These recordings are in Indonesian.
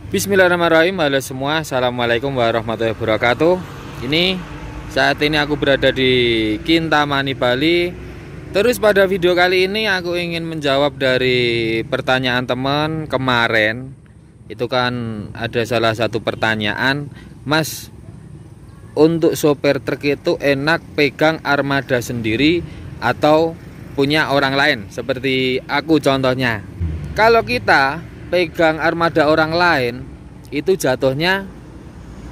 Bismillahirrahmanirrahim. Halo semua, assalamualaikum warahmatullahi wabarakatuh. Saat ini aku berada di Kintamani, Bali. Terus pada video kali ini aku ingin menjawab dari pertanyaan teman kemarin. Itu kan ada salah satu pertanyaan, Mas, untuk sopir truk itu enak pegang armada sendiri atau punya orang lain? Seperti aku contohnya. Kalau kita pegang armada orang lain itu jatuhnya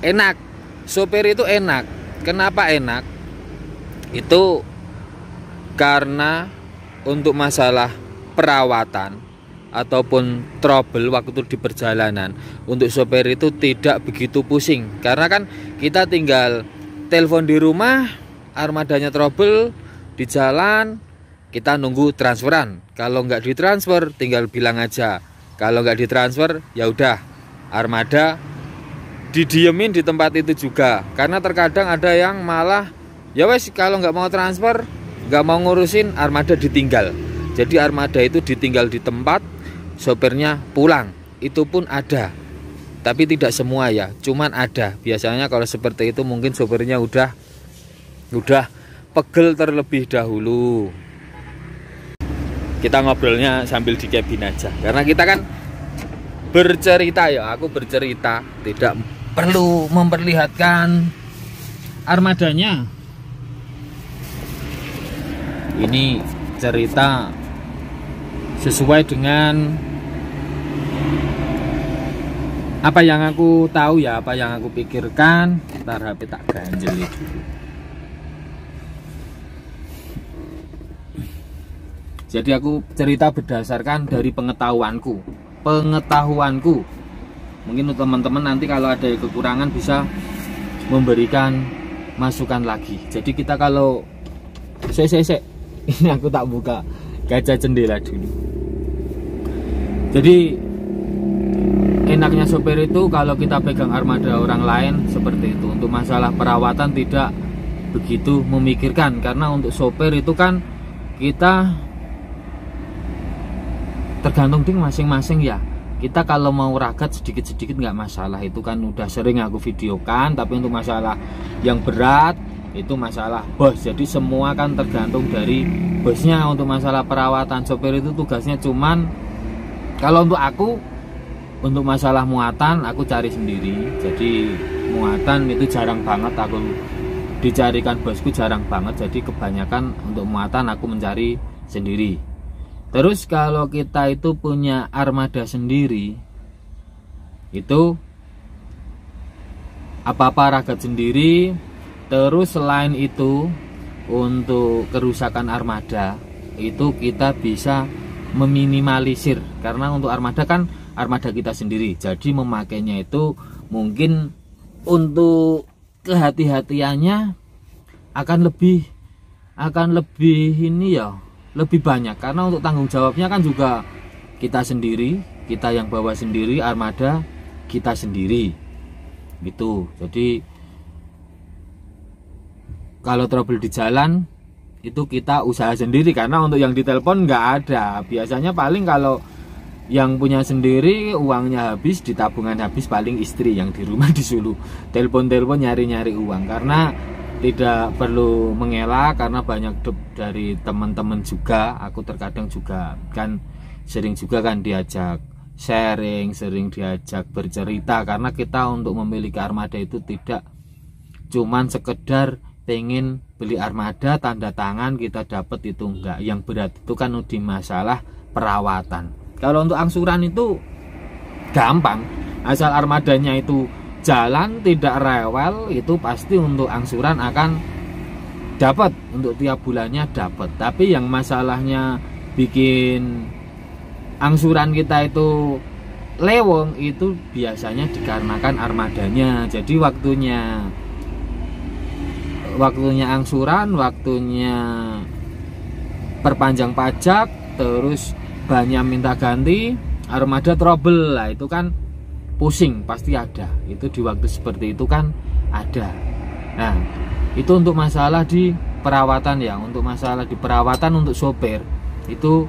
enak, sopir itu enak. Kenapa enak? Itu karena untuk masalah perawatan ataupun trouble waktu di perjalanan, untuk sopir itu tidak begitu pusing. Karena kan kita tinggal telepon di rumah, armadanya trouble di jalan, kita nunggu transferan. Kalau nggak ditransfer tinggal bilang aja. Kalau nggak ditransfer ya udah, armada didiemin di tempat itu juga. Karena terkadang ada yang malah ya wes, kalau nggak mau transfer, nggak mau ngurusin, armada ditinggal. Jadi armada itu ditinggal di tempat, sopirnya pulang. Itu pun ada, tapi tidak semua ya, cuman ada. Biasanya kalau seperti itu mungkin sopirnya udah pegel terlebih dahulu. Kita ngobrolnya sambil di cabin aja, karena kita kan bercerita ya, aku bercerita, tidak perlu memperlihatkan armadanya. Ini cerita sesuai dengan apa yang aku tahu ya, apa yang aku pikirkan. Ntar HP tak ganjeli dulu. Jadi aku cerita berdasarkan dari pengetahuanku. Mungkin teman-teman nanti kalau ada kekurangan bisa memberikan masukan lagi. Jadi kita kalau ini aku tak buka kaca jendela dulu. Jadi enaknya sopir itu kalau kita pegang armada orang lain seperti itu. Untuk masalah perawatan tidak begitu memikirkan, karena untuk sopir itu kan kita tergantung ding masing-masing ya. Kita kalau mau ragat sedikit-sedikit nggak masalah, itu kan udah sering aku videokan. Tapi untuk masalah yang berat itu masalah bos, jadi semua kan tergantung dari bosnya. Untuk masalah perawatan sopir itu tugasnya cuman, kalau untuk aku, untuk masalah muatan aku cari sendiri. Jadi muatan itu jarang banget aku dicarikan bosku, jarang banget. Jadi kebanyakan untuk muatan aku mencari sendiri. Terus kalau kita itu punya armada sendiri, itu apa-apa ragat sendiri. Terus selain itu, untuk kerusakan armada itu kita bisa meminimalisir. Karena untuk armada kan armada kita sendiri, jadi memakainya itu mungkin untuk kehati-hatiannya akan lebih ini ya, lebih banyak. Karena untuk tanggung jawabnya kan juga kita sendiri, kita yang bawa sendiri, armada kita sendiri gitu. Jadi kalau trouble di jalan itu kita usaha sendiri, karena untuk yang ditelepon nggak ada. Biasanya paling kalau yang punya sendiri uangnya habis, di tabungan habis, paling istri yang di rumah disuruh telepon-telepon nyari-nyari uang. Karena tidak perlu mengelak, karena banyak dari teman-teman juga, aku terkadang juga kan sering juga kan diajak sharing, sering diajak bercerita. Karena kita untuk memiliki armada itu tidak cuman sekedar pengen beli armada, tanda tangan kita dapat, itu enggak. Yang berat itu kan di masalah perawatan. Kalau untuk angsuran itu gampang, asal armadanya itu jalan tidak rewel, itu pasti untuk angsuran akan dapat, untuk tiap bulannya dapat. Tapi yang masalahnya bikin angsuran kita itu lewong, itu biasanya dikarenakan armadanya. Jadi waktunya angsuran, waktunya perpanjang pajak, terus banyak minta ganti, armada trouble lah, itu kan pusing pasti ada. Itu di waktu seperti itu kan ada. Nah, itu untuk masalah di perawatan ya. Untuk masalah di perawatan untuk sopir itu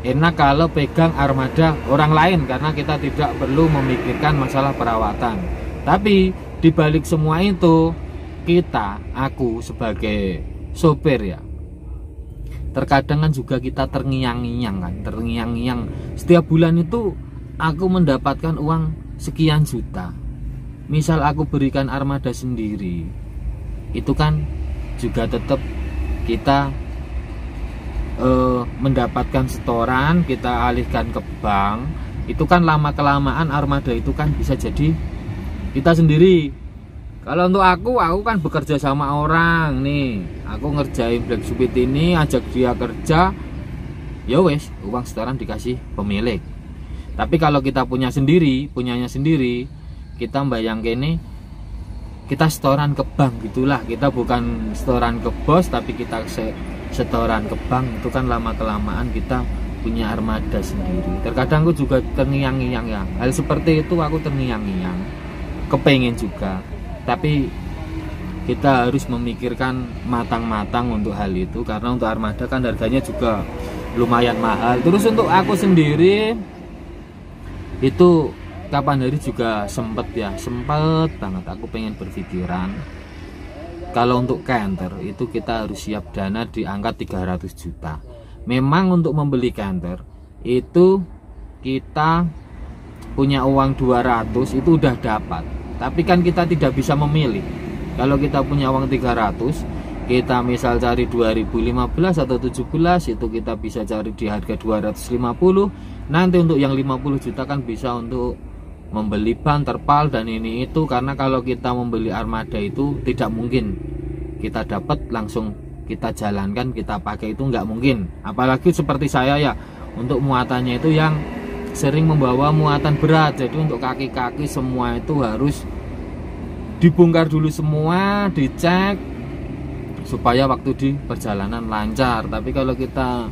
enak kalau pegang armada orang lain karena kita tidak perlu memikirkan masalah perawatan. Tapi dibalik semua itu, aku sebagai sopir ya, terkadang kan juga kita terngiang-ngiang kan, setiap bulan itu aku mendapatkan uang sekian juta. Misal aku berikan armada sendiri, itu kan juga tetap kita mendapatkan setoran, kita alihkan ke bank. Itu kan lama kelamaan armada itu kan bisa jadi kita sendiri. Kalau untuk aku kan bekerja sama orang nih, aku ngerjain Black Sweet ini, ajak dia kerja, ya wes, uang setoran dikasih pemilik. Tapi kalau kita punyanya sendiri, kita bayangkan ini, kita setoran ke bank gitulah. Kita bukan setoran ke bos, tapi kita setoran ke bank. Itu kan lama kelamaan kita punya armada sendiri. Terkadang aku juga terngiang-ngiang ya, hal seperti itu aku terngiang-ngiang, kepengen juga. Tapi kita harus memikirkan matang-matang untuk hal itu, karena untuk armada kan harganya juga lumayan mahal. Terus untuk aku sendiri itu kapan hari juga sempet banget aku pengen berpikiran kalau untuk canter itu kita harus siap dana di angka 300 juta. Memang untuk membeli canter itu kita punya uang 200 itu udah dapat, tapi kan kita tidak bisa memilih. Kalau kita punya uang 300, kita misal cari 2015 atau 17, itu kita bisa cari di harga 250. Nanti untuk yang 50 juta kan bisa untuk membeli ban, terpal, dan ini itu. Karena kalau kita membeli armada itu tidak mungkin kita dapat langsung kita jalankan, kita pakai, itu nggak mungkin. Apalagi seperti saya ya, untuk muatannya itu yang sering membawa muatan berat, jadi untuk kaki-kaki semua itu harus dibongkar dulu semua, dicek supaya waktu di perjalanan lancar. Tapi kalau kita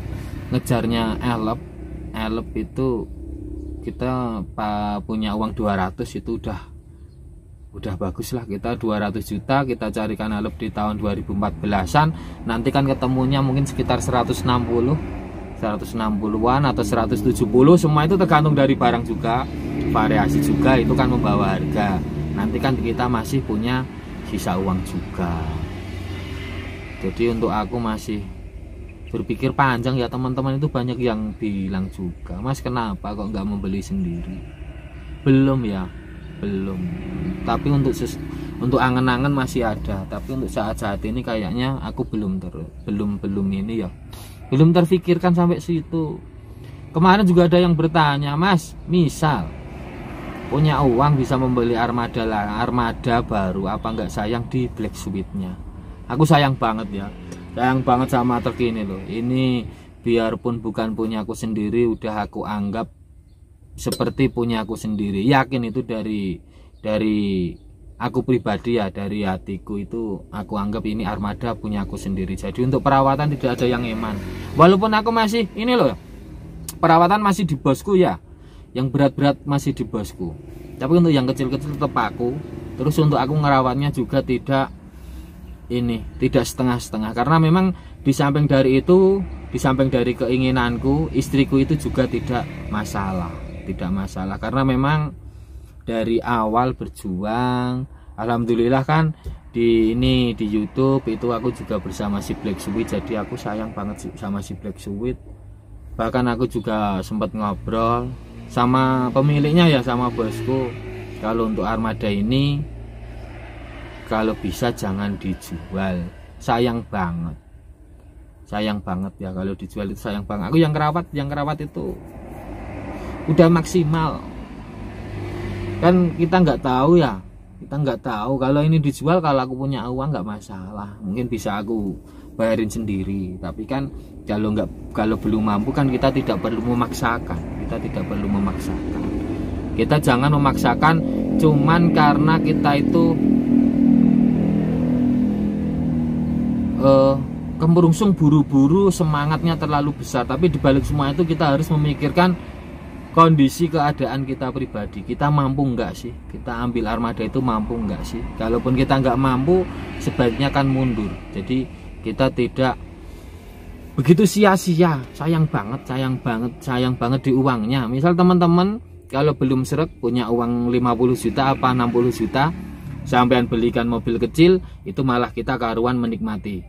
ngejarnya elep itu kita punya uang 200 itu udah bagus lah. Kita 200 juta kita carikan elep di tahun 2014an, nanti kan ketemunya mungkin sekitar 160-an atau 170. Semua itu tergantung dari barang juga, variasi juga, itu kan membawa harga. Nanti kan kita masih punya sisa uang juga. Jadi untuk aku masih berpikir panjang ya teman-teman. Itu banyak yang bilang juga, Mas kenapa kok nggak membeli sendiri? Belum ya, belum. Tapi untuk angen-angen masih ada. Tapi untuk saat-saat ini kayaknya aku belum ini ya, belum terfikirkan sampai situ. Kemarin juga ada yang bertanya, Mas misal punya uang bisa membeli armada baru, apa nggak sayang di Black Sweet-nya? Aku sayang banget ya, sayang banget sama truk ini loh. Ini biarpun bukan punya aku sendiri, udah aku anggap seperti punya aku sendiri. Yakin itu dari aku pribadi ya, dari hatiku itu aku anggap ini armada punya aku sendiri. Jadi untuk perawatan tidak ada yang eman. Walaupun aku masih ini loh, perawatan masih di bosku ya, yang berat-berat masih di bosku. Tapi untuk yang kecil-kecil tetap aku. Terus untuk aku ngerawatnya juga tidak setengah-setengah, karena memang di samping dari itu, di samping dari keinginanku, istriku itu juga tidak masalah, karena memang dari awal berjuang, alhamdulillah kan di YouTube itu aku juga bersama si Black Sweet. Jadi aku sayang banget sama si Black Sweet. Bahkan aku juga sempat ngobrol sama pemiliknya ya, sama bosku, kalau untuk armada ini kalau bisa jangan dijual, sayang banget ya kalau dijual, itu sayang banget. Aku yang kerawat itu udah maksimal kan. Kita nggak tahu kalau ini dijual. Kalau aku punya uang nggak masalah, mungkin bisa aku bayarin sendiri. Tapi kan kalau belum mampu kan kita tidak perlu memaksakan. Kita jangan memaksakan cuman karena kita itu kemerungsung, buru-buru, semangatnya terlalu besar. Tapi dibalik semua itu kita harus memikirkan kondisi keadaan kita pribadi. Kita mampu enggak sih? Kita ambil armada itu mampu enggak sih? Kalaupun kita enggak mampu, sebaiknya kan mundur. Jadi kita tidak begitu sia-sia, sayang banget di uangnya. Misal teman-teman kalau belum srek punya uang 50 juta apa 60 juta, sampean belikan mobil kecil, itu malah kita karuan menikmati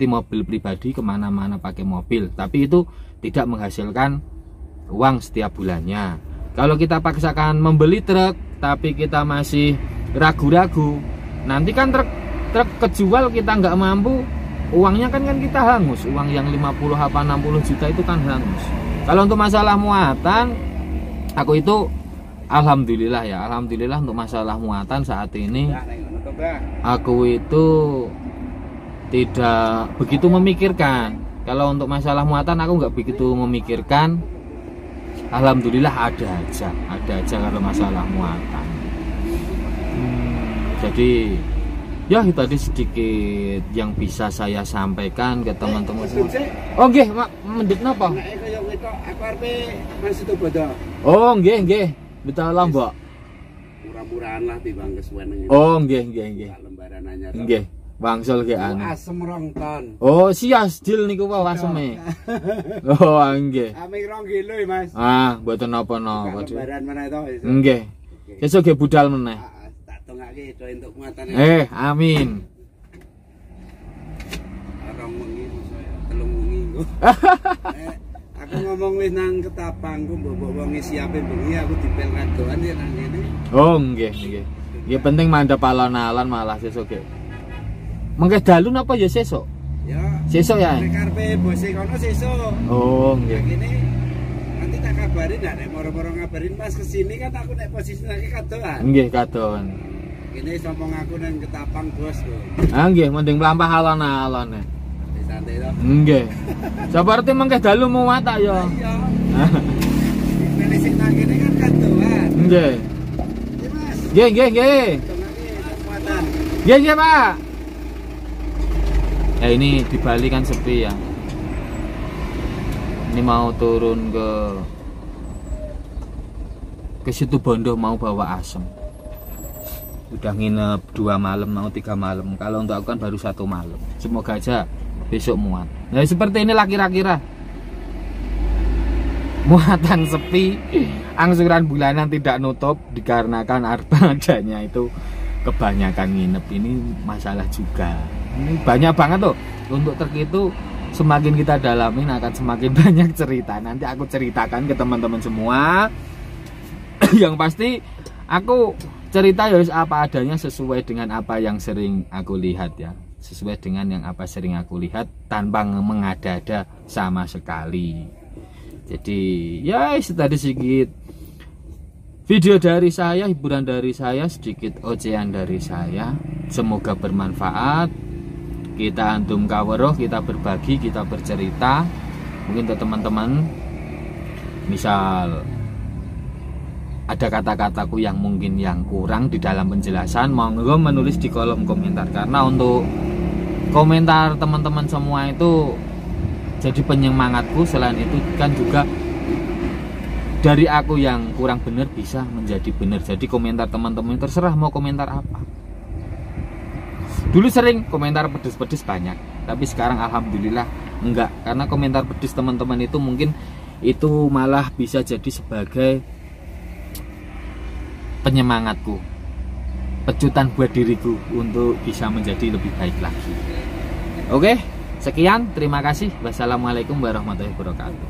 mobil pribadi kemana-mana pakai mobil, tapi itu tidak menghasilkan uang setiap bulannya. Kalau kita paksakan membeli truk tapi kita masih ragu-ragu, nanti kan truk kejual kita nggak mampu, uangnya kan kita hangus. Uang yang 50 apa 60 juta itu kan hangus. Kalau untuk masalah muatan, aku itu alhamdulillah untuk masalah muatan saat ini aku itu tidak begitu memikirkan. Kalau untuk masalah muatan aku nggak begitu memikirkan. Alhamdulillah ada aja kalau masalah muatan. Jadi ya itu tadi sedikit yang bisa saya sampaikan ke teman-teman semua. Oh nggih, Mak, mendit napa? Oh nggih. Betul lah, Mbak. Murah-murahan lah timbang kesuwen ngene. Oh nggih. Lembaran anyar. Nggih, wangsul ke anu. Asem 2 ton. Oh, sias deal niku wae aseme. Oh, nggih. Ame 2 kilo, Mas. Ah, mboten napa-napa. Lembaran mana to? Nggih. Sesuk ge budal meneh. Tak tongake do entuk muatan. Amin. Arang wengi saya, 3 wengi engko. Aku ngomong wis nang Ketapang, ku mbok wonge siape bengi aku dipel radoan ya nang kene. Oh, nggih. Ya penting mandhap alon-alon malah sesuk ge. Mengke dalu napa ya sesuk? Ya. Sesuk ya. Nek karepe bose kono sesuk. Oh, nggih. Gini nanti tak kabarin, nek moro-moro ngabarin Mas kesini kan aku nek posisi lagi kadoan. Nggih, kadoan. Ini sombong aku nang Ketapang bos lho. Ah nggih, mending mlampah alon-alon. Santai to. Nggih. Seperti mengke dalu muat tak ya. Iya. Pilih sing nang kene kan kadoan. Nggih. Iya Mas. Nggih. Muatan. Nggih, Pak. Ya ini di Bali kan sepi ya. Ini mau turun ke situ Bondo, mau bawa asem. Udah nginep 2 malam, mau 3 malam. Kalau untuk aku kan baru 1 malam. Semoga aja besok muat. Nah seperti inilah kira-kira muatan sepi, angsuran bulanan tidak nutup dikarenakan adanya itu kebanyakan nginep. Ini masalah juga. Ini banyak banget tuh untuk truk itu. Semakin kita dalamin akan semakin banyak cerita. Nanti aku ceritakan ke teman-teman semua. Yang pasti aku cerita harus apa adanya, sesuai dengan apa yang sering aku lihat ya. Sesuai dengan yang apa sering aku lihat, tanpa mengada-ada sama sekali. Jadi ya tadi sedikit video dari saya, hiburan dari saya, sedikit ocehan dari saya. Semoga bermanfaat. Kita antum kaweruh, kita berbagi, kita bercerita. Mungkin untuk teman-teman misal ada kata-kataku yang mungkin yang kurang di dalam penjelasan, monggo menulis di kolom komentar. Karena untuk komentar teman-teman semua itu jadi penyemangatku. Selain itu kan juga dari aku yang kurang benar bisa menjadi benar. Jadi komentar teman-teman terserah mau komentar apa. Dulu sering komentar pedes-pedes banyak, tapi sekarang alhamdulillah enggak. Karena komentar pedes teman-teman itu mungkin itu malah bisa jadi sebagai penyemangatku, pecutan buat diriku untuk bisa menjadi lebih baik lagi. Oke, sekian, terima kasih. Wassalamualaikum warahmatullahi wabarakatuh.